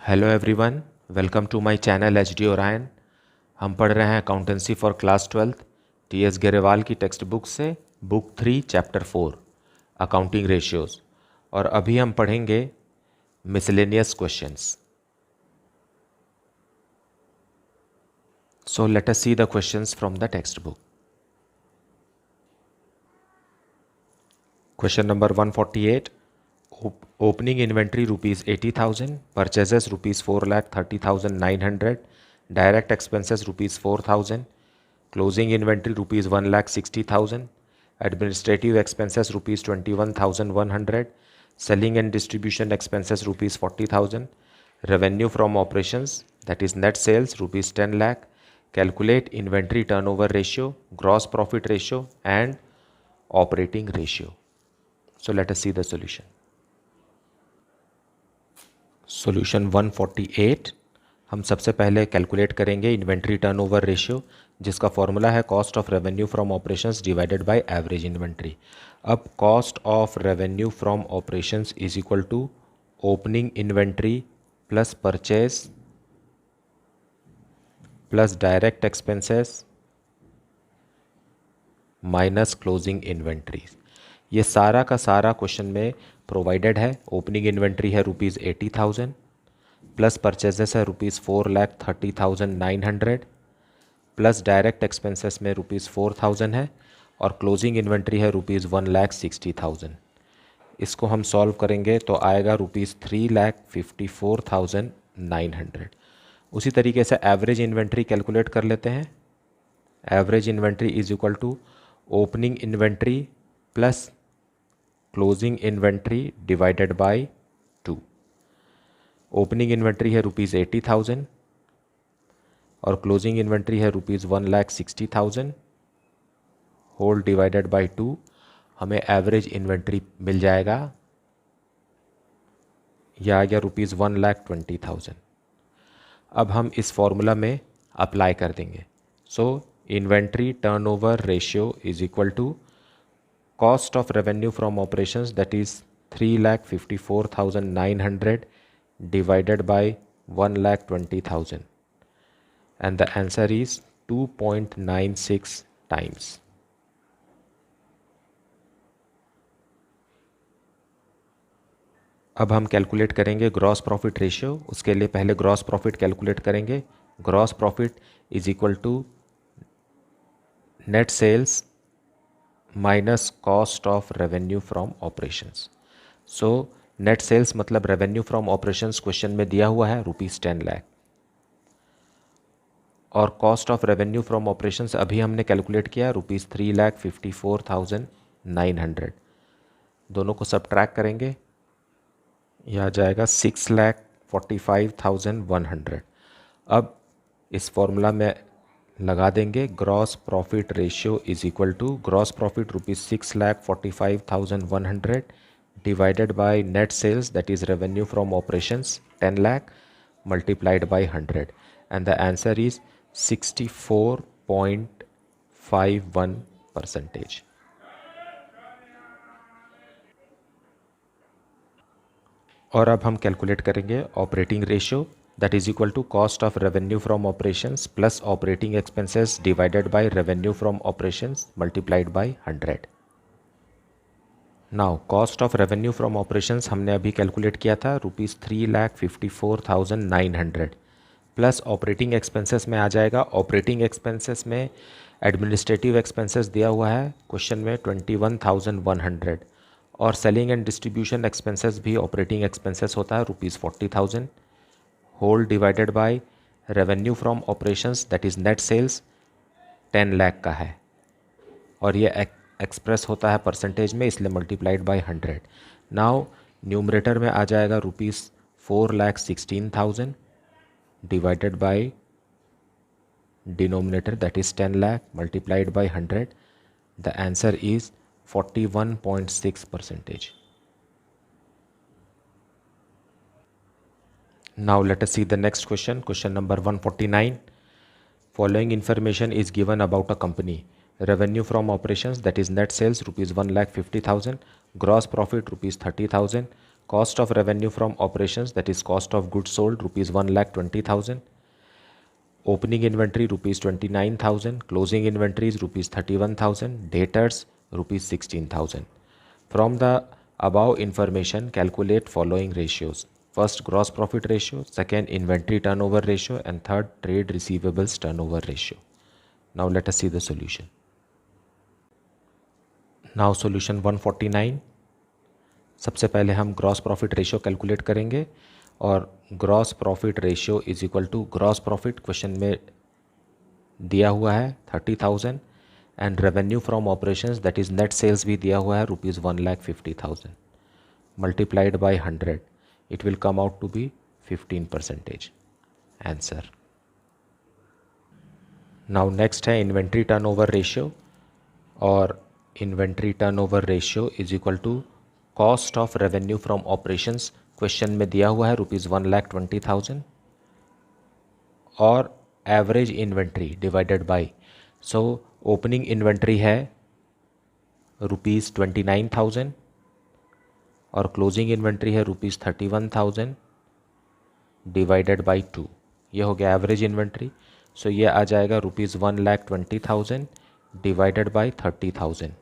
Hello everyone, welcome to my channel H D Orion. हम पढ़ रहे हैं accountancy for class 12 T S Grewal की टेक्स्ट बुक से, बुक 3 चैप्टर 4 अकाउंटिंग रेशियोज। और अभी हम पढ़ेंगे miscellaneous questions. So let us see the questions from the textbook. Question number 148, opening inventory rupees 80,000, purchases rupees 4,30,900, direct expenses rupees 4,000, closing inventory rupees 1,60,000, administrative expenses rupees 21,100, selling and distribution expenses rupees 40,000, revenue from operations that is net sales rupees 10 lakh, calculate inventory turnover ratio, gross profit ratio and operating ratio. So let us see the solution. Solution 148, हम सबसे पहले calculate करेंगे inventory turnover ratio, जिसका formula है cost of revenue from operations divided by average inventory. अब cost of revenue from operations is equal to opening inventory plus purchase plus direct expenses minus closing inventory. ये सारा का सारा question में provided है। Opening inventory है rupees 80,000 plus purchases है rupees 4,30,900 plus direct expenses में रुपीज़ 4,000 है और क्लोजिंग इन्वेंट्री है रुपीज़ 1,60,000। इसको हम सॉल्व करेंगे तो आएगा रुपीज़ 3,54,900। उसी तरीके से एवरेज इन्वेंट्री कैलकुलेट कर लेते हैं। Average inventory is equal to opening inventory plus closing inventory divided by 2। Opening inventory है रुपीज़ 80,000 और क्लोजिंग इन्वेंट्री है रुपीज़ 1,60,000 होल डिवाइडेड बाय 2। हमें एवरेज इन्वेंट्री मिल जाएगा, यह आ गया रुपीज़ 1,20,000। अब हम इस फॉर्मूला में अप्लाई कर देंगे। So inventory turnover ratio is equal to cost of revenue from operations that is 3,54,900 divided by 1,20,000 and the answer is 2.96 times. अब हम कैलकुलेट करेंगे ग्रॉस प्रॉफिट रेशियो। उसके लिए पहले ग्रॉस प्रॉफिट कैलकुलेट करेंगे। Gross profit is equal to net sales minus cost of revenue from operations. So net sales मतलब revenue from operations question में दिया हुआ है रुपीज़ 10 लाख और cost of revenue from operations अभी हमने कैलकुलेट किया रुपीज़ 3,54,900। दोनों को सब्ट्रैक्ट करेंगे, यह आ जाएगा 6,45,100। अब इस फॉर्मूला में लगा देंगे gross profit ratio is equal to gross profit rupees 6,45,100 divided by net sales that is revenue from operations 10 lakh multiplied by 100 and the answer is 64.51%। और अब हम कैलकुलेट करेंगे operating ratio that is equal to cost of revenue from operations plus operating expenses divided by revenue from operations multiplied by 100. Now cost of revenue from operations हमने अभी calculate किया था rupees 3,54,900 plus operating expenses में आ जाएगा। Operating expenses में administrative expenses दिया हुआ है क्वेश्चन में 21,100 और सेलिंग एंड डिस्ट्रीब्यूशन एक्सपेंसेस भी ऑपरेटिंग एक्सपेंसेस होता है rupees 40,000 whole divided by revenue from operations that is net sales 10 lakh का है और ये एक्सप्रेस होता है परसेंटेज में, इसलिए मल्टीप्लाइड बाय 100। नाउ न्यूमरेटर में आ जाएगा rupees 4,16,000 divided by denominator that is 10 lakh multiplied by 100। The answer is 41.6%. Now let us see the next question. Question number 149. Following information is given about a company. Revenue from operations that is net sales rupees 1,50,000, gross profit rupees 30,000, Cost of revenue from operations, that is cost of goods sold, rupees 1,20,000. Opening inventory rupees 29,000, closing inventories rupees 31,000, debtors rupees 16,000. From the above information, calculate following ratios. First, gross profit ratio, second, inventory turnover ratio, and third, trade receivables turnover ratio. Now let us see the solution. Now solution 149. सबसे पहले हम gross profit ratio calculate करेंगे और gross profit ratio is equal to gross profit question में दिया हुआ है 30,000 and revenue from operations that is net sales भी दिया हुआ है rupees 1,50,000 multiplied by 100 it will come out to be 15% answer. Now next है इन्वेंट्री टर्नओवर रेशियो और inventory turnover ratio is equal to cost of revenue from operations question में दिया हुआ है रुपीज़ 1,20,000 और average inventory divided bye, so opening inventory है rupees 29,000 और closing inventory है रुपीज़ 31,000 डिवाइडेड बाय 2. ये हो गया एवरेज इन्वेंट्री. सो ये आ जाएगा rupees 1,20,000 divided by 30,000.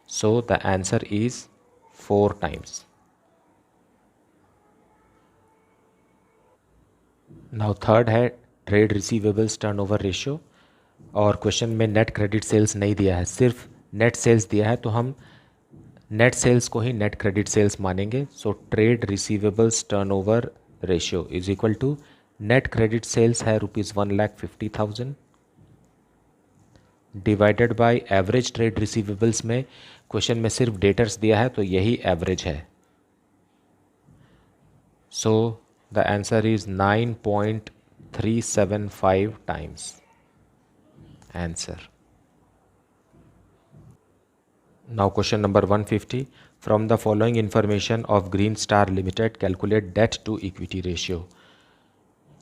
So the answer is 4 times. Now third है ट्रेड रिसीवेबल्स टर्नओवर रेशियो और क्वेश्चन में नेट क्रेडिट सेल्स नहीं दिया है, सिर्फ नेट सेल्स दिया है, तो हम नेट सेल्स को ही नेट क्रेडिट सेल्स मानेंगे. So trade receivables turnover ratio is equal to net credit sales है rupees 1,50,000 divided by average trade receivables में क्वेश्चन में सिर्फ डेटर्स दिया है तो यही एवरेज है. So the answer is 9.375 times answer. Now question number 150. From the following information of green star limited calculate debt to equity ratio.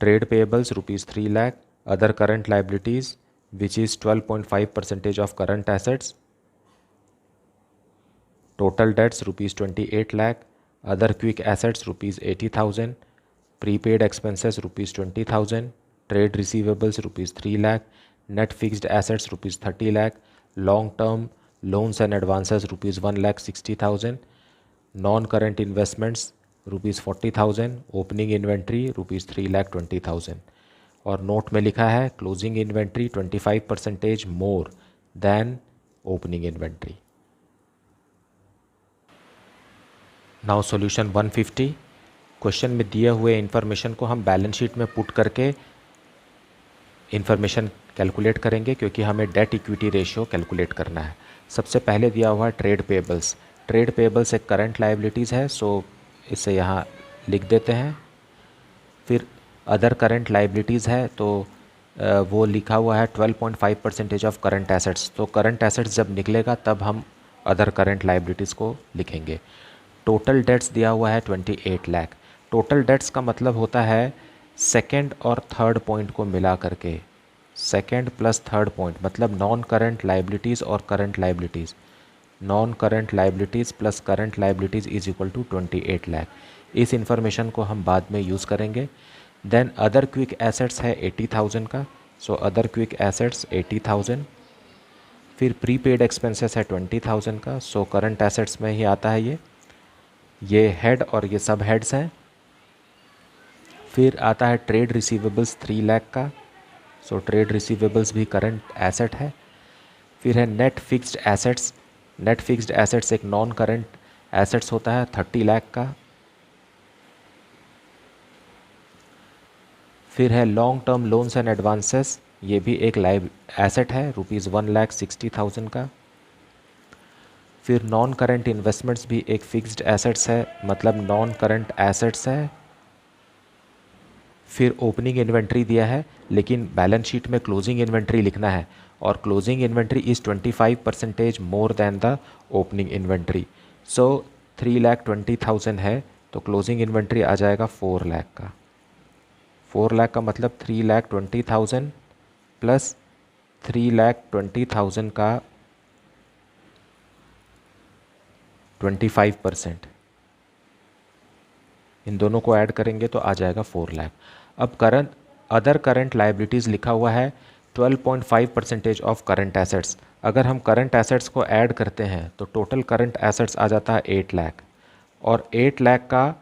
Trade payables rupees 3 lakh, other current liabilities which is 12.5% of current assets, total debts rupees 28 lakh, other quick assets rupees 80,000, prepaid expenses rupees 20,000, trade receivables rupees 3 lakh, net fixed assets rupees 30 lakh, long term loans and advances rupees 1,60,000, non current investments rupees 40,000, opening inventory rupees 3,20,000. और note में लिखा है closing inventory 25% more then opening inventory. Now solution 150. Question में दिए हुए information को हम balance sheet में पुट करके इन्फॉर्मेशन कैलकुलेट करेंगे क्योंकि हमें डेट इक्विटी रेशियो कैलकुलेट करना है. सबसे पहले दिया हुआ है ट्रेड पेएबल्स. ट्रेड पेएबल्स एक करंट लाइबिलिटीज़ है, सो इसे यहाँ लिख देते हैं. फिर अदर करंट लाइबिलिटीज़ है तो वो लिखा हुआ है 12.5% ऑफ करंट एसेट्स. तो करंट एसेट्स जब निकलेगा तब हम अदर करंट लाइबिलिटीज़ को लिखेंगे. टोटल डेट्स दिया हुआ है 28 लाख. टोटल डेट्स का मतलब होता है सेकंड और थर्ड पॉइंट को मिला करके, सेकंड प्लस थर्ड पॉइंट मतलब नॉन करंट लाइबिलिटीज़ और current liabilities. Non current liabilities plus current liabilities is equal to 28 lakh. इस इंफॉर्मेशन को हम बाद में यूज़ करेंगे. देन अदर क्विक एसेट्स है 80,000 का, सो अदर क्विक एसेट्स 80,000. फिर प्रीपेड एक्सपेंसेस है 20,000 का, सो करंट एसेट्स में ही आता है ये हेड और ये सब हेड्स हैं. फिर आता है ट्रेड रिसीवेबल्स 3 लाख का, सो ट्रेड रिसीवेबल्स भी करंट एसेट है. फिर है net fixed assets. Net fixed assets एक नॉन करंट एसेट्स होता है 30 लाख का. फिर है long term loans and advances, ये भी एक लाइव एसेट है रुपीज़ 1,60,000 का. फिर नॉन करंट इन्वेस्टमेंट्स भी एक फिक्स्ड एसेट्स है, मतलब नॉन करंट एसेट्स है. फिर ओपनिंग इन्वेंट्री दिया है लेकिन बैलेंस शीट में क्लोजिंग इन्वेंट्री लिखना है और closing inventory is 25% more than the opening inventory. So 3,20,000 है तो क्लोजिंग इन्वेंट्री आ जाएगा 4 लाख का. 4 लाख का मतलब 3,20,000 प्लस 3,20,000 का 25%. इन दोनों को ऐड करेंगे तो आ जाएगा 4 लाख। अब करंट अदर करंट लाइबिलिटीज़ लिखा हुआ है 12.5% ऑफ करंट एसेट्स। अगर हम करंट एसेट्स को ऐड करते हैं तो टोटल करंट एसेट्स आ जाता है 8 लाख, और 8 लाख का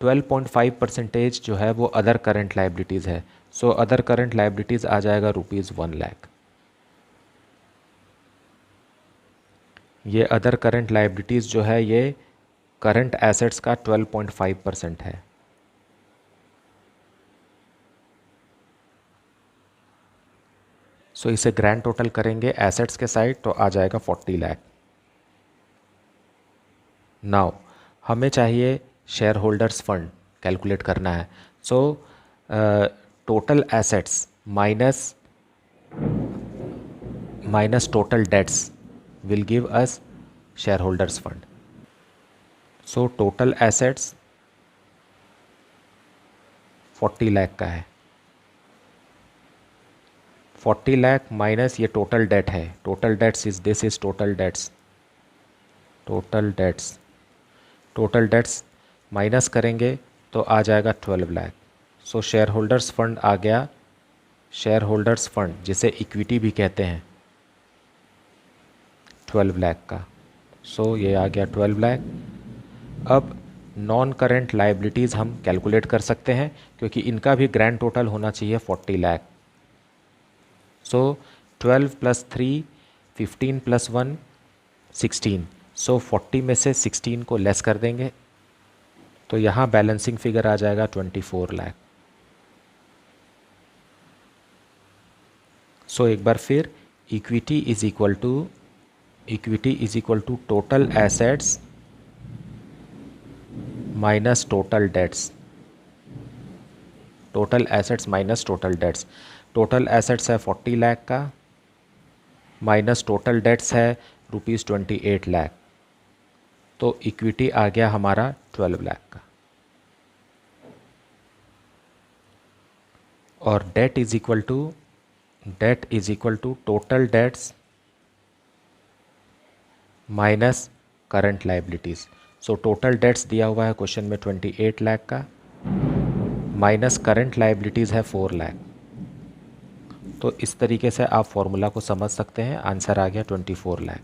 12.5% जो है वो अदर करंट लाइबिलिटीज़ है। सो अदर करंट लाइबिलिटीज़ आ जाएगा ₹1 लाख। ये अदर करंट लाइबिलिटीज़ जो है ये करंट एसेट्स का 12.5% है। सो इसे ग्रैंड टोटल करेंगे एसेट्स के साइड तो आ जाएगा 40 लाख। नाउ हमें चाहिए शेयर होल्डर्स फंड कैलकुलेट करना है। So total assets minus total debts will give us share holders fund. So total assets 40 lakh का है। 40 लाख माइनस ये टोटल डेट है। Total debts is this is total debts. Total debts minus करेंगे तो आ जाएगा 12 lakh. So share holders fund आ गया, शेयर होल्डर्स फंड जिसे इक्विटी भी कहते हैं, 12 लाख का। सो ये आ गया 12 लाख। अब नॉन करंट लाइबिलिटीज़ हम कैलकुलेट कर सकते हैं क्योंकि इनका भी ग्रैंड टोटल होना चाहिए 40 लाख। सो 12 + 3 15 + 1 16। सो 40 में से 16 को लेस कर देंगे तो यहाँ बैलेंसिंग फिगर आ जाएगा 24 लाख। सो एक बार फिर equity is equal to total assets minus total debts. Total assets minus total debts. Total assets है 40 लाख का माइनस टोटल डेट्स है ₹28 लाख। तो इक्विटी आ गया हमारा 12 लाख का। और debt is equal to total debts minus current liabilities. So total debts दिया हुआ है क्वेश्चन में 28 लाख का माइनस करंट लाइबिलिटीज़ है 4 लाख। तो इस तरीके से आप फॉर्मूला को समझ सकते हैं। आंसर आ गया 24 लाख।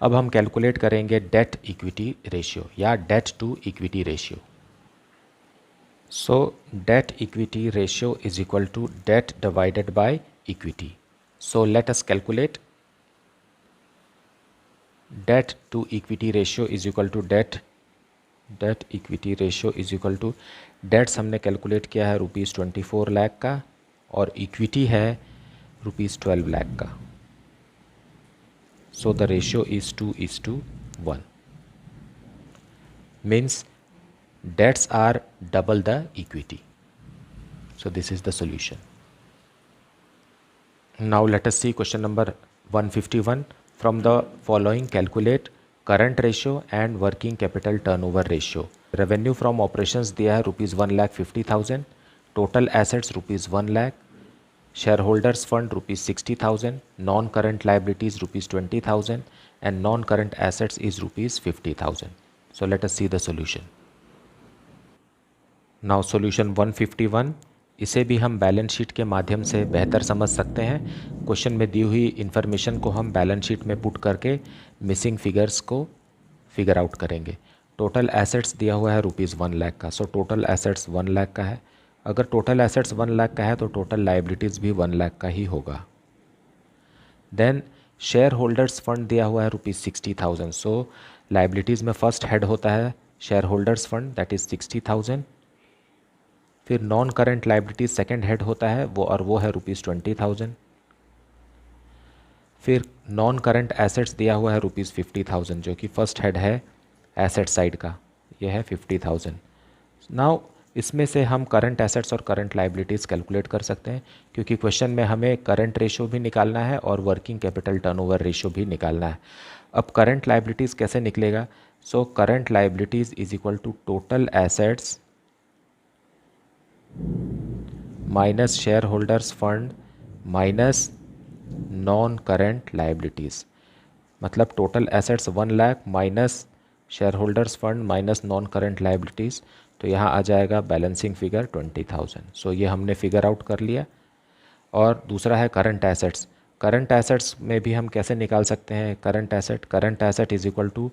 अब हम कैलकुलेट करेंगे डेट इक्विटी रेशियो या debt to equity ratio. So debt equity ratio is equal to debt divided by equity. So let us calculate debt to equity ratio is equal to debt equity ratio is equal to debts हमने calculate किया है ₹24 लाख का और equity है ₹12 लाख का। So the ratio is 2:1 means debts are double the equity. So this is the solution. Now let us see question number 151. From the following calculate current ratio and working capital turnover ratio. Revenue from operations दिया है ₹1,50,000, total assets ₹1 lakh, shareholders fund ₹60,000, non-current liabilities ₹20,000 and non-current assets is ₹50,000. So let us see the solution. Now solution 151, इसे भी हम balance sheet के माध्यम से बेहतर समझ सकते हैं। क्वेश्चन में दी हुई इन्फॉर्मेशन को हम बैलेंस शीट में पुट करके मिसिंग फिगर्स को फिगर आउट करेंगे। टोटल एसेट्स दिया हुआ है ₹1 लाख का। सो टोटल एसेट्स 1 लाख का है। अगर टोटल एसेट्स 1 लाख का है तो टोटल लाइबिलिटीज़ भी 1 लाख का ही होगा। देन शेयर होल्डर्स फंड दिया हुआ है ₹60,000। सो लाइबिलिटीज़ में फर्स्ट हेड होता है share holders fund, that is 60,000। फिर non current liabilities second head होता है वो है ₹20,000। फिर नॉन करंट एसेट्स दिया हुआ है ₹50,000 जो कि फर्स्ट हेड है एसेट साइड का, ये है 50,000। नाउ इसमें से हम करंट एसेट्स और करंट लाइबिलिटीज़ कैलकुलेट कर सकते हैं क्योंकि क्वेश्चन में हमें करंट रेशियो भी निकालना है और वर्किंग कैपिटल टर्नओवर रेशियो भी निकालना है। अब करंट लाइबिलिटीज़ कैसे निकलेगा? So current liabilities is equal to total assets minus share holders fund minus non current liabilities. मतलब total assets 1 lakh minus share holders fund minus non current liabilities, तो यहाँ आ जाएगा बैलेंसिंग फिगर 20,000। सो ये हमने फिगर आउट कर लिया। और दूसरा है करंट एसेट्स। करंट एसेट्स में भी हम कैसे निकाल सकते हैं current asset is equal to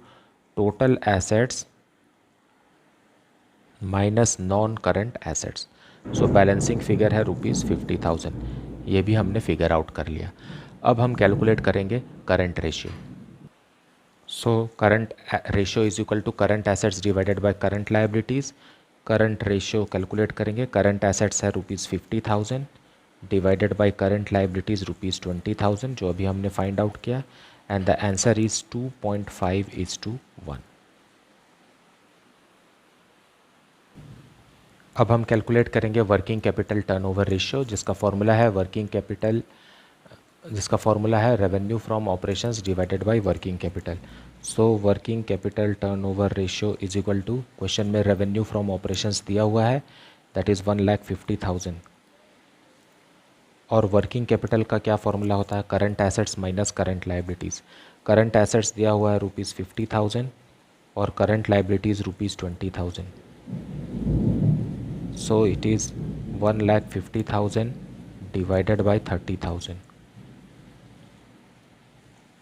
total assets minus non current assets. So balancing figure है ₹50,000। ये भी हमने फिगर आउट कर लिया। अब हम कैलकुलेट करेंगे current ratio. So current ratio is equal to current assets divided by current liabilities. Current ratio calculate करेंगे। करंट एसेट्स है ₹50,000 डिवाइडेड बाय करंट लायबिलिटीज़ ₹20,000, जो अभी हमने फाइंड आउट किया, एंड द आंसर इज 2.5:1। अब हम कैलकुलेट करेंगे वर्किंग कैपिटल टर्नओवर रेशियो, जिसका फॉर्मूला है revenue from operations divided by working capital. So working capital turnover ratio is equal to, question में रेवेन्यू फ्रॉम ऑपरेशंस दिया हुआ है, दैट इज़ 1,50,000। और वर्किंग कैपिटल का क्या फॉर्मूला होता है, current assets minus current liabilities. Current assets दिया हुआ है ₹50,000 और current liabilities ₹20,000। So it is 1,50,000 divided by 30,000.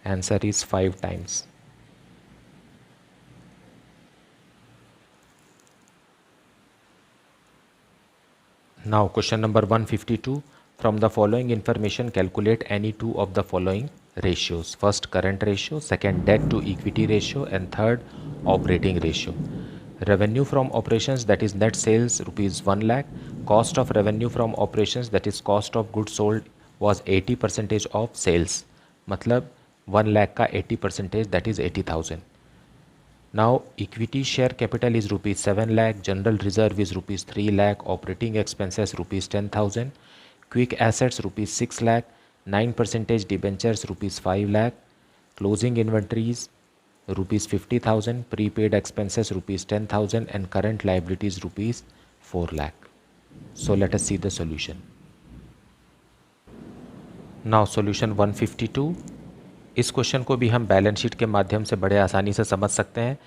Answer is 5 times. Now question number 152. From the following information, calculate any two of the following ratios. First, current ratio, second, debt to equity ratio, and third, operating ratio. Revenue from operations, that is net sales, ₹1 lakh. Cost of revenue from operations, that is cost of goods sold, was 80% of sales. मतलब 1 lakh का 80%, that is 80,000. Now equity share capital is ₹7 lakh, general reserve is ₹3 lakh, operating expenses ₹10,000, quick assets ₹6 lakh, 9% debentures ₹5 lakh, closing inventories ₹50,000, prepaid expenses ₹10,000, and current liabilities ₹4 lakh. So let us see the solution. Now solution 152. इस question को भी हम balance sheet के माध्यम से बड़े आसानी से समझ सकते हैं।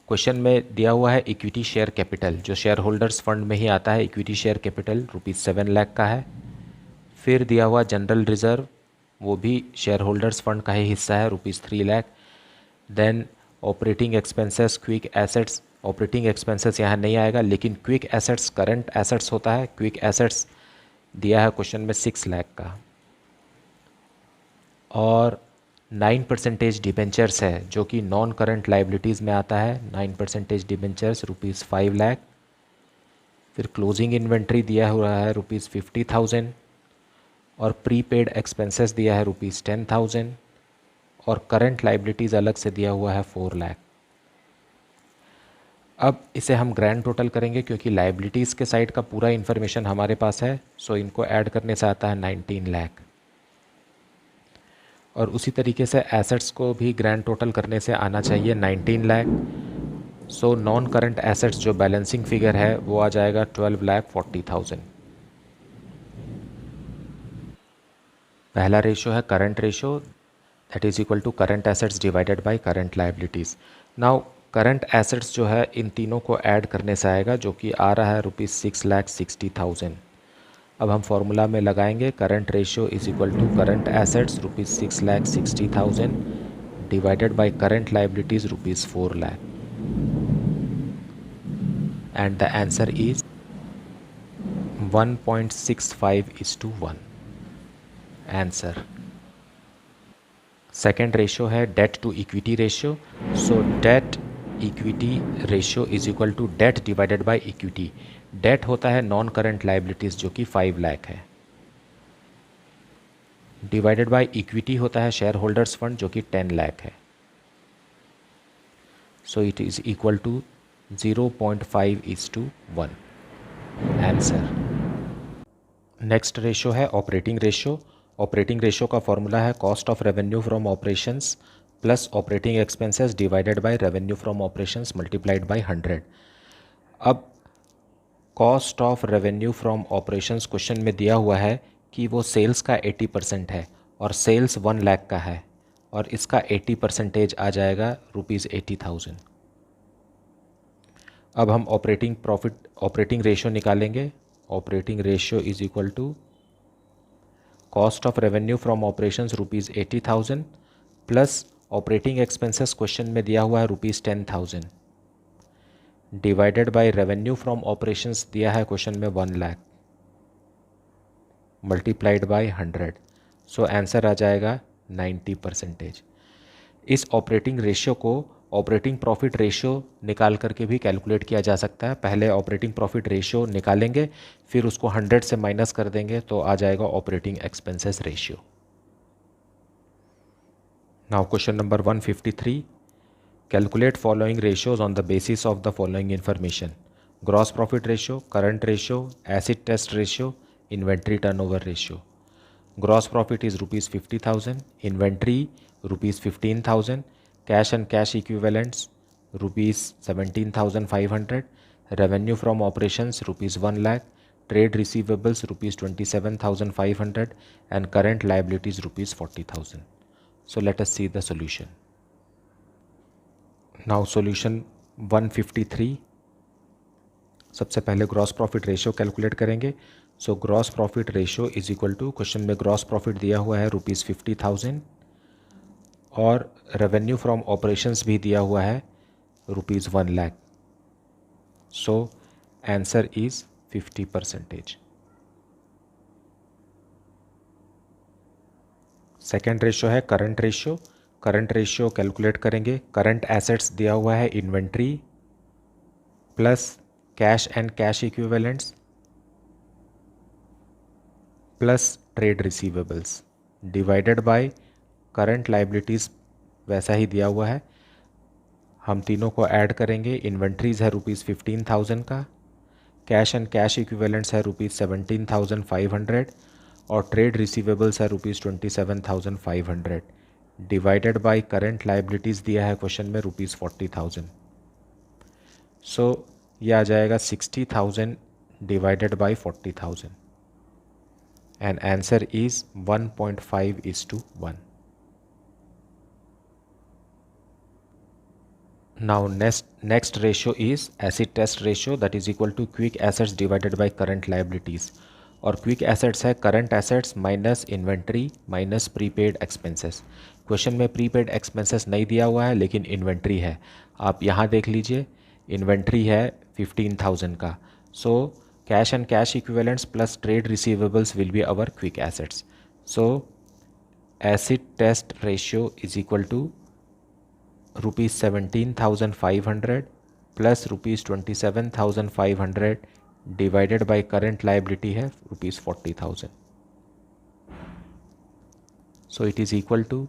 क्वेश्चन में दिया हुआ है इक्विटी शेयर कैपिटल, जो शेयर होल्डर्स फंड में ही आता है। इक्विटी शेयर कैपिटल ₹7 लाख का है। फिर दिया हुआ जनरल रिजर्व, वो भी शेयर होल्डर्स फंड का ही हिस्सा है, ₹3 lakh. Then operating expenses, quick assets, operating expenses यहाँ नहीं आएगा, लेकिन क्विक एसेट्स करंट एसेट्स होता है। क्विक एसेट्स दिया है क्वेश्चन में 6 लाख का। और 9% डिबेंचर्स है, जो कि नॉन करंट लाइबिलिटीज़ में आता है। 9% डिबेंचर्स ₹5 लाख। फिर क्लोजिंग इन्वेंट्री दिया हुआ है ₹50,000 और प्रीपेड एक्सपेंसेस दिया है ₹10,000 और करंट लाइबिलिटीज़ अलग से दिया हुआ है 4 लाख। अब इसे हम ग्रैंड टोटल करेंगे, क्योंकि लाइबिलिटीज़ के साइड का पूरा इन्फॉर्मेशन हमारे पास है। सो इनको ऐड करने से आता है 19 लाख। और उसी तरीके से एसेट्स को भी ग्रैंड टोटल करने से आना चाहिए 19 lakh. So non current assets जो बैलेंसिंग फिगर है वो आ जाएगा 12,40,000। पहला रेशो है current ratio, that is equal to current assets divided by current liabilities. Now current assets जो है इन तीनों को ऐड करने से आएगा, जो कि आ रहा है ₹6,60,000। अब हम फॉर्मूला में लगाएंगे current ratio is equal to current assets ₹6,60,000 divided by current liabilities ₹4 lakh, and the answer is 1.65:1 answer. Second ratio है debt to equity ratio. So debt equity ratio is equal to debt divided by equity. Debt होता है non current liabilities, जो कि 5 लाख है, divided by equity होता है share holders fund, जो कि 10 लाख है। So it is equal to 0.5:1 answer. Next ratio है ऑपरेटिंग रेशियो। ऑपरेटिंग रेशियो का फॉर्मूला है cost of revenue from operations plus operating expenses divided by revenue from operations multiplied by 100। अब cost of revenue from operations question में दिया हुआ है कि वो सेल्स का 80% है और सेल्स 1 लाख का है, और इसका 80% आ जाएगा ₹80,000। अब हम ऑपरेटिंग रेशियो निकालेंगे. Operating ratio is equal to cost of revenue from operations rupees 80,000 plus operating expenses question में दिया हुआ है rupees 10,000 divided by revenue from operations दिया है क्वेश्चन में 1 lakh multiplied by 100. So answer आ जाएगा 90%. इस ऑपरेटिंग रेशियो को ऑपरेटिंग प्रॉफिट रेशियो निकाल करके भी कैलकुलेट किया जा सकता है. पहले ऑपरेटिंग प्रॉफिट रेशियो निकालेंगे, फिर उसको 100 से माइनस कर देंगे तो आ जाएगा operating expenses ratio. Now question number 153. Calculate following ratios on the basis of the following information. Gross profit ratio, current ratio, acid test ratio, inventory turnover ratio. Gross profit is rupees 50,000, inventory rupees 15,000, cash and cash equivalents rupees 17,500, revenue from operations rupees 1 lakh, trade receivables rupees 27,500 and current liabilities rupees 40,000. So let us see the solution. Now solution 153. सबसे पहले gross profit ratio calculate करेंगे. So gross profit ratio is equal to, question में gross profit दिया हुआ है rupees 50,000 और revenue from operations भी दिया हुआ है rupees 1 lakh. So answer is 50%. Second ratio है current ratio. Current ratio calculate करेंगे. करंट एसेट्स दिया हुआ है inventory plus cash and cash equivalents plus trade receivables divided by current liabilities वैसा ही दिया हुआ है. हम तीनों को ऐड करेंगे. इन्वेंट्रीज़ है रुपीज़ 15,000 का, कैश एंड कैश इक्विवेलेंट्स है रुपीज़ 17,500 और ट्रेड रिसीवेबल्स है rupees 27,500 divided by current liabilities दिया है क्वेश्चन में रुपीज़ 40,000. सो ये आ जाएगा 60,000 divided bye 40,000 and answer is 1.5:1. Now next ratio is acid test ratio, that is equal to quick assets divided by current liabilities. और quick assets है current assets minus inventory minus prepaid expenses. Question में prepaid expenses नहीं दिया हुआ है लेकिन inventory है. आप यहाँ देख लीजिए, इन्वेंट्री है 15,000 का. सो cash and cash equivalents plus trade receivables will be our quick assets. So acid test ratio is equal to rupees 17,500 plus rupees 27,500 divided by current liability है rupees 40,000. So it is equal to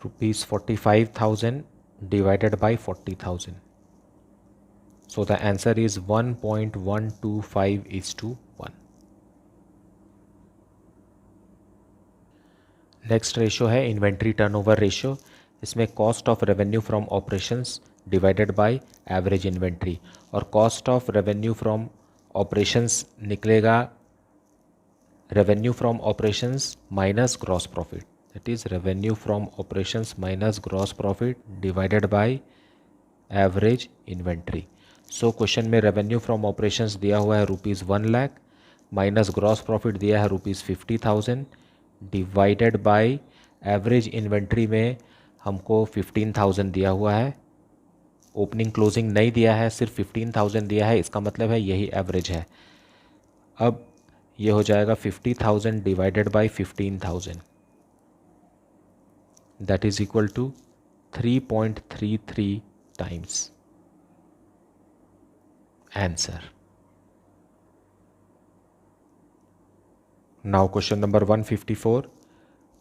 rupees 45,000 divided by 40,000. So the answer is 1.125:1. Next ratio है inventory turnover ratio. इसमें cost of revenue from operations divided by average inventory. और cost of revenue from operations निकलेगा revenue from operations minus gross profit. That is revenue from operations minus gross profit divided by average inventory. So question में revenue from operations दिया हुआ है rupees 1 lakh minus gross profit दिया है rupees 50,000 divided by average inventory में हमको 15,000 दिया हुआ है. ओपनिंग क्लोजिंग नहीं दिया है, सिर्फ 15,000 दिया है. इसका मतलब है यही एवरेज है. अब ये हो जाएगा 50,000 divided by 15,000, that is equal to 3.33 times. Answer. Now question number 154.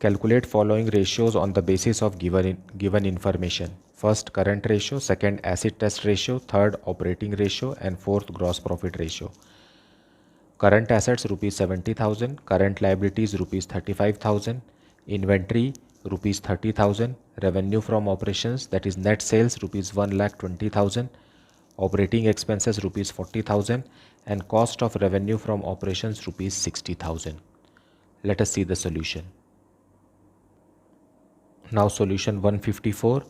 Calculate following ratios on the basis of given information. First current ratio, second acid test ratio, third operating ratio and fourth gross profit ratio. Current assets rupees 70,000, current liabilities rupees 35,000, inventory rupees 30,000, revenue from operations that is net sales rupees 1,20,000, operating expenses rupees 40,000 and cost of revenue from operations rupees 60,000. Let us see the solution. Now solution 154.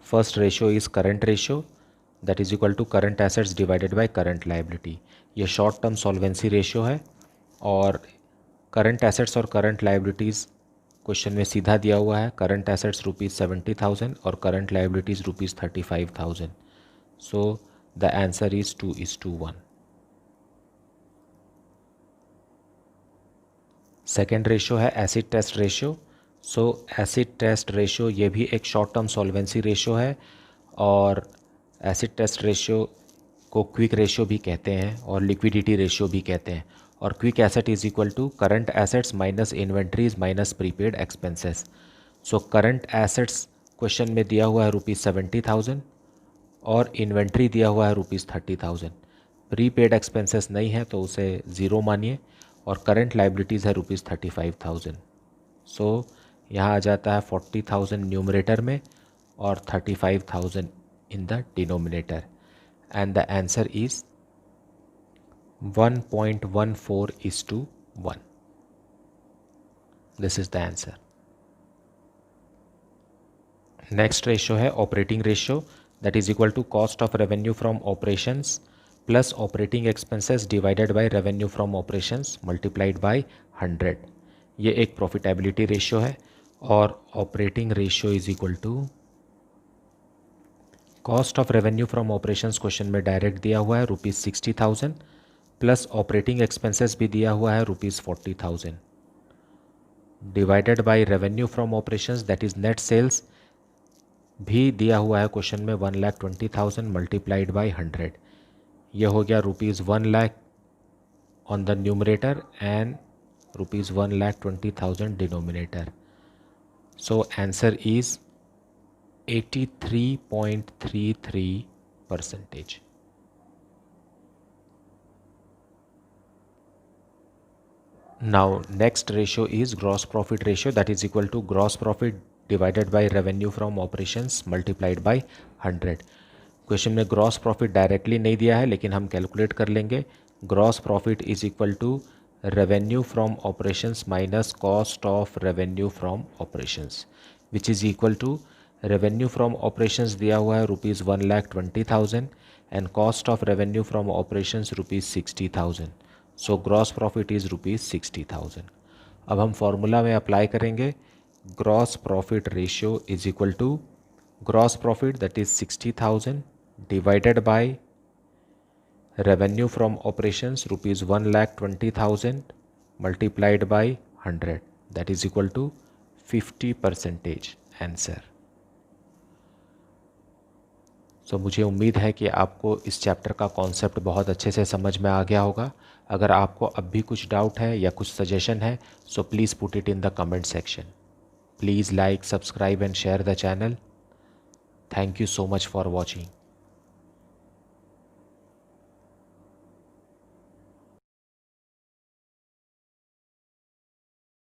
First ratio is current ratio. That is equal to current assets divided by current liability. ये short term solvency ratio है और current assets और current liabilities question में सीधा दिया हुआ है। Current assets ₹70,000 और current liabilities ₹35,000। So the answer is 2:1। Second ratio है acid test ratio. So acid test ratio ये भी एक शॉर्ट टर्म सॉल्वेंसी रेशियो है और एसिड टेस्ट रेशियो को क्विक रेशियो भी कहते हैं और लिक्विडिटी रेशियो भी कहते हैं। और quick asset is equal to current assets minus inventories minus prepaid expenses. So current assets question में दिया हुआ है ₹70,000 और इन्वेंट्री दिया हुआ है ₹30,000। प्रीपेड एक्सपेंसेस नहीं है तो उसे ज़ीरो मानिए और करंट लाइबिलिटीज़ है ₹35,000। सो यहाँ आ जाता है 40,000 न्यूमरेटर में और 35,000 in the denominator and the answer is 1.14:1। This is the answer. Next ratio है operating ratio that is equal to cost of revenue from operations plus operating expenses divided by revenue from operations multiplied by 100। ये एक profitability ratio है और operating ratio is equal to cost of revenue from operations question में direct दिया हुआ है ₹60,000 plus operating expenses भी दिया हुआ है ₹40,000 divided by revenue from operations that is net sales भी दिया हुआ है क्वेश्चन में 1,20,000 मल्टीप्लाइड बाय 100। यह हो गया ₹1,00,000 on the numerator and ₹1,20,000 denominator. So answer is 83.33%। Now next ratio is gross profit ratio that is equal to gross profit divided by revenue from operations multiplied by 100। Question में gross profit directly नहीं दिया है लेकिन हम calculate कर लेंगे। Gross profit is equal to revenue from operations minus cost of revenue from operations which is equal to revenue from operations दिया हुआ है ₹1,20,000 and cost of revenue from operations ₹60,000। So gross profit is ₹60,000। अब हम formula में apply करेंगे। Gross profit ratio is equal to gross profit that is 60,000 divided by revenue from operations ₹1,20,000 multiplied by 100 that is equal to 50% answer. So मुझे उम्मीद है कि आपको इस चैप्टर का कॉन्सेप्ट बहुत अच्छे से समझ में आ गया होगा। अगर आपको अब भी कुछ डाउट है या कुछ सजेशन है so please put it in the comment section. Please like, subscribe and share the channel. Thank you so much for watching.